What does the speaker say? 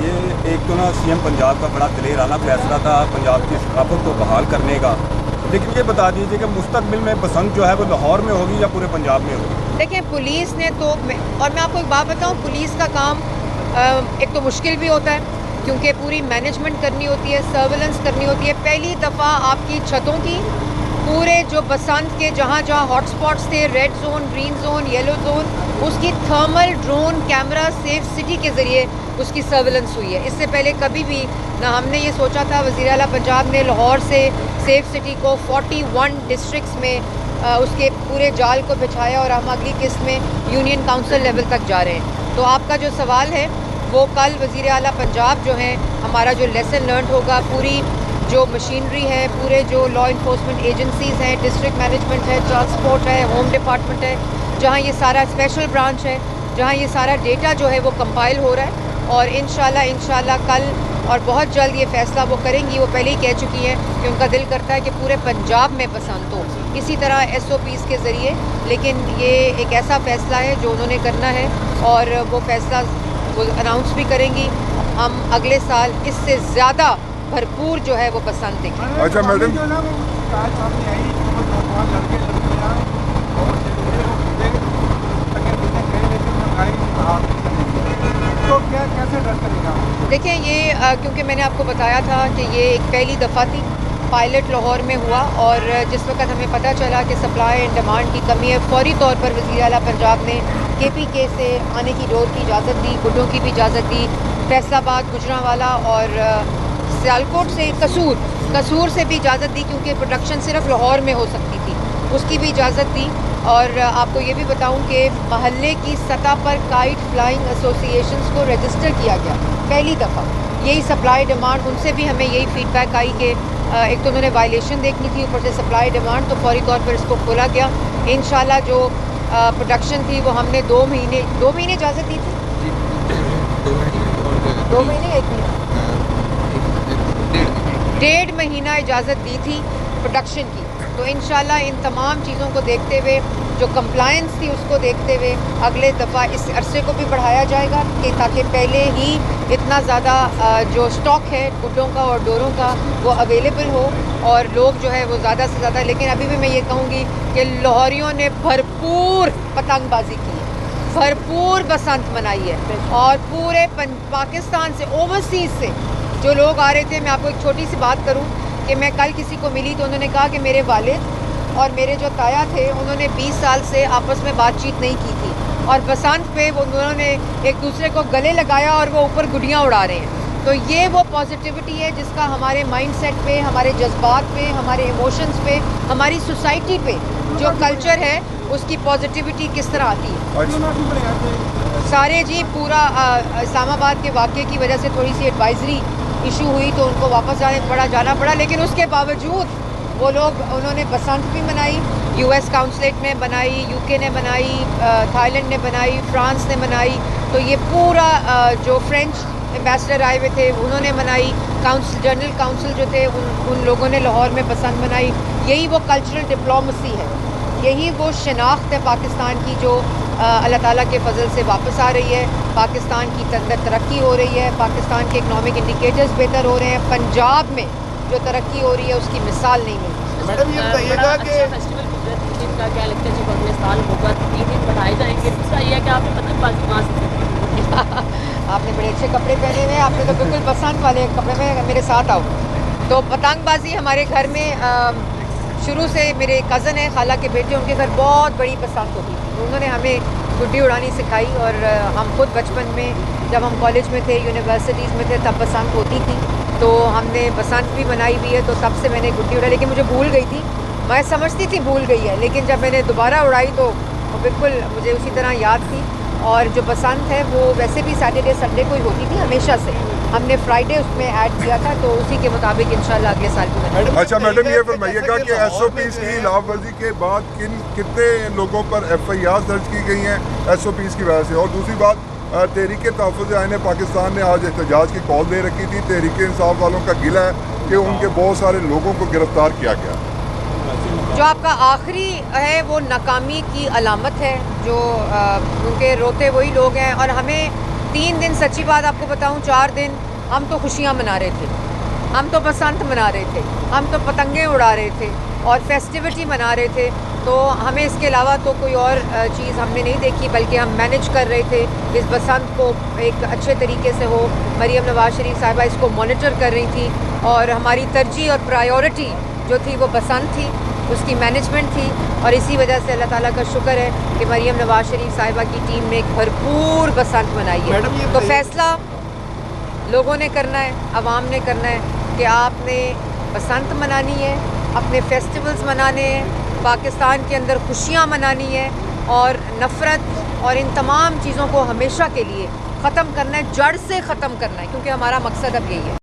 ये एक तो ना सीएम पंजाब का बड़ा दलेराना फैसला था पंजाब की सकाफत को बहाल करने का, लेकिन ये बता दीजिए कि मुस्तकबिल में बसंत जो है वो लाहौर में होगी या पूरे पंजाब में होगी? देखिए पुलिस ने तो और मैं आपको एक बात बताऊं, पुलिस का काम एक तो मुश्किल भी होता है क्योंकि पूरी मैनेजमेंट करनी होती है, सर्वेलेंस करनी होती है। पहली दफ़ा आपकी छतों की पूरे जो बसंत के जहाँ जहाँ हॉटस्पॉट्स थे, red zone, green zone, yellow zone, उसकी thermal drone camera safe city के ज़रिए उसकी सर्वेलेंस हुई है। इससे पहले कभी भी ना हमने ये सोचा था। वज़ीर आला पंजाब ने लाहौर से सेफ सिटी को 41 डिस्ट्रिक्ट्स में उसके पूरे जाल को बिछाया और हम अगली किस्त में यूनियन काउंसिल लेवल तक जा रहे हैं। तो आपका जो सवाल है वो कल वज़ीर आला पंजाब जो हैं, हमारा जो लेसन लर्न होगा, पूरी जो मशीनरी है, पूरे जो लॉ इन्फोर्समेंट एजेंसीज़ हैं, डिस्ट्रिक्ट मैनेजमेंट है, ट्रांसपोर्ट है, होम डिपार्टमेंट है, जहाँ ये सारा स्पेशल ब्रांच है, जहाँ ये सारा डेटा जो है वो कंपाइल हो रहा है। और इंशाल्लाह कल और बहुत जल्द ये फ़ैसला वो करेंगी। वो पहले ही कह चुकी हैं कि उनका दिल करता है कि पूरे पंजाब में बसंत हो, इसी तरह SOPs के ज़रिए। लेकिन ये एक ऐसा फ़ैसला है जो उन्होंने करना है और वो फ़ैसला वो अनाउंस भी करेंगी। हम अगले साल इससे ज़्यादा भरपूर जो है वो बसंत देखें। अच्छा मैडम, तो क्या कैसे डर करेगा? देखिए ये क्योंकि मैंने आपको बताया था कि ये एक पहली दफ़ा थी, पायलट लाहौर में हुआ और जिस वक्त हमें पता चला कि सप्लाई एंड डिमांड की कमी है, फौरी तौर पर वज़ीर आला पंजाब ने KPK से आने की डोर की इजाज़त दी, गुड्डों की भी इजाज़त दी, फैसलाबाद, गुजरांवाला और सियालकोट से कसूर से भी इजाज़त दी क्योंकि प्रोडक्शन सिर्फ लाहौर में हो सकती थी, उसकी भी इजाज़त दी। और आपको ये भी बताऊं कि महल्ले की सतह पर काइट फ्लाइंग एसोसिएशंस को रजिस्टर किया गया पहली दफ़ा। यही सप्लाई डिमांड, उनसे भी हमें यही फीडबैक आई कि एक तो उन्होंने वायलेशन देखनी थी, ऊपर से सप्लाई डिमांड, तो फौरी तौर पर इसको खोला गया। इंशाल्लाह जो प्रोडक्शन थी वो हमने 2 महीने इजाज़त दी थी, 2 महीने 1 महीना 1.5 महीना इजाज़त दी थी प्रोडक्शन की। तो इंशाल्लाह इन तमाम चीज़ों को देखते हुए, जो कंप्लायंस थी उसको देखते हुए, अगले दफ़ा इस अरसे को भी बढ़ाया जाएगा कि ताकि पहले ही इतना ज़्यादा जो स्टॉक है गुड्डों का और डोरों का वो अवेलेबल हो और लोग जो है वो ज़्यादा से ज़्यादा। लेकिन अभी भी मैं ये कहूँगी कि लाहौरियों ने भरपूर पतंगबाजी की है, भरपूर बसंत मनाई है और पूरे पाकिस्तान से, ओवरसीज़ से जो लोग आ रहे थे। मैं आपको एक छोटी सी बात करूं कि मैं कल किसी को मिली तो उन्होंने कहा कि मेरे वालिद और मेरे जो ताया थे उन्होंने 20 साल से आपस में बातचीत नहीं की थी और बसंत पे वो उन्होंने एक दूसरे को गले लगाया और वो ऊपर गुड़ियाँ उड़ा रहे हैं। तो ये वो पॉजिटिविटी है जिसका हमारे माइंडसेट पे, हमारे जज्बात पे, हमारे इमोशंस पे, हमारी सोसाइटी पे जो कल्चर है उसकी पॉजिटिविटी किस तरह आती है। सारे जी पूरा इस्लामाबाद के वाक़े की वजह से थोड़ी सी एडवाइजरी इशू हुई तो उनको वापस जाना पड़ा, लेकिन उसके बावजूद वो लोग, उन्होंने बसंत भी मनाई, US काउंसलेट ने बनाई, UK ने बनाई, थाईलैंड ने बनाई, फ्रांस ने मनाई। तो ये पूरा जो फ्रेंच एम्बेसडर आए हुए थे उन्होंने मनाई, जनरल काउंसिल जो थे उन लोगों ने लाहौर में बसंत मनाई। यही वो कल्चरल डिप्लोमेसी है, यही वो शनाख्त है पाकिस्तान की जो अल्लाह ताला के फजल से वापस आ रही है। पाकिस्तान की तरक्की हो रही है, पाकिस्तान के इकनॉमिक इंडिकेटर्स बेहतर हो रहे हैं, पंजाब में जो तरक्की हो रही है उसकी मिसाल नहीं मिलती। मैडम ये बताइएगा कि फेस्टिवल का क्या लगता है जब अगले साल होगा 3 दिन बढ़ाए जाएंगे? दूसरा ये है कि आपने पतंगबाजी वहाँ से आपने बड़े अच्छे कपड़े पहने हुए हैं, आपने तो बिल्कुल बसंत वाले कपड़े में मेरे साथ आओ। तो पतंगबाजी हमारे घर में शुरू से, मेरे कज़न है, खाला के बेटे, उनके घर बहुत बड़ी बसंत होती थी, तो उन्होंने हमें गुड्डी उड़ानी सिखाई। और हम खुद बचपन में जब हम कॉलेज में थे, यूनिवर्सिटीज़ में थे, तब बसंत होती थी, तो हमने बसंत भी मनाई हुई है। तो तब से मैंने गुड्डी उड़ाई, लेकिन मुझे भूल गई थी, मैं समझती थी भूल गई है, लेकिन जब मैंने दोबारा उड़ाई तो बिल्कुल मुझे उसी तरह याद थी। और जो बसंत है वो वैसे भी सैटरडे संडे को ही होती थी हमेशा से, हमने फ्राइडे उसमें ऐड किया था, तो उसी के मुताबिक इंशाल्लाह अगले साल की मनाएंगे। अच्छा मैडम ये फरमाइएगा कि SOPs की खिलाफवर्जी के बाद कितने लोगों पर FIR दर्ज की गई हैं SOPs की वजह से? और दूसरी बात, तहरीक तहफ़्फ़ुज़ आईन पाकिस्तान ने आज एहतजाज की कॉल दे रखी थी। तहरीक इंसाफ वालों का गिला है कि उनके बहुत सारे लोगों को गिरफ्तार किया गया। जो आपका आखिरी है वो नाकामी की अलामत है, जो उनके रोते वही लोग हैं। और हमें 3 दिन सच्ची बात आपको बताऊं, 4 दिन हम तो खुशियाँ मना रहे थे, हम तो बसंत मना रहे थे, हम तो पतंगे उड़ा रहे थे और फेस्टिविटी मना रहे थे। तो हमें इसके अलावा तो कोई और चीज़ हमने नहीं देखी, बल्कि हम मैनेज कर रहे थे इस बसंत को एक अच्छे तरीके से हो। मरीम नवाज शरीफ साहिबा इसको मॉनिटर कर रही थी और हमारी तरजीह और प्रायोरिटी जो थी वो बसंत थी, उसकी मैनेजमेंट थी। और इसी वजह से अल्लाह ताला का शुक्र है कि मरीम नवाज शरीफ साहिबा की टीम ने एक भरपूर बसंत मनाई है। तो फैसला लोगों ने करना है, आवाम ने करना है कि आपने बसंत मनानी है, अपने फेस्टिवल्स मनाने हैं, पाकिस्तान के अंदर खुशियाँ मनानी है और नफ़रत और इन तमाम चीज़ों को हमेशा के लिए ख़त्म करना है, जड़ से ख़त्म करना है, क्योंकि हमारा मकसद अब यही है।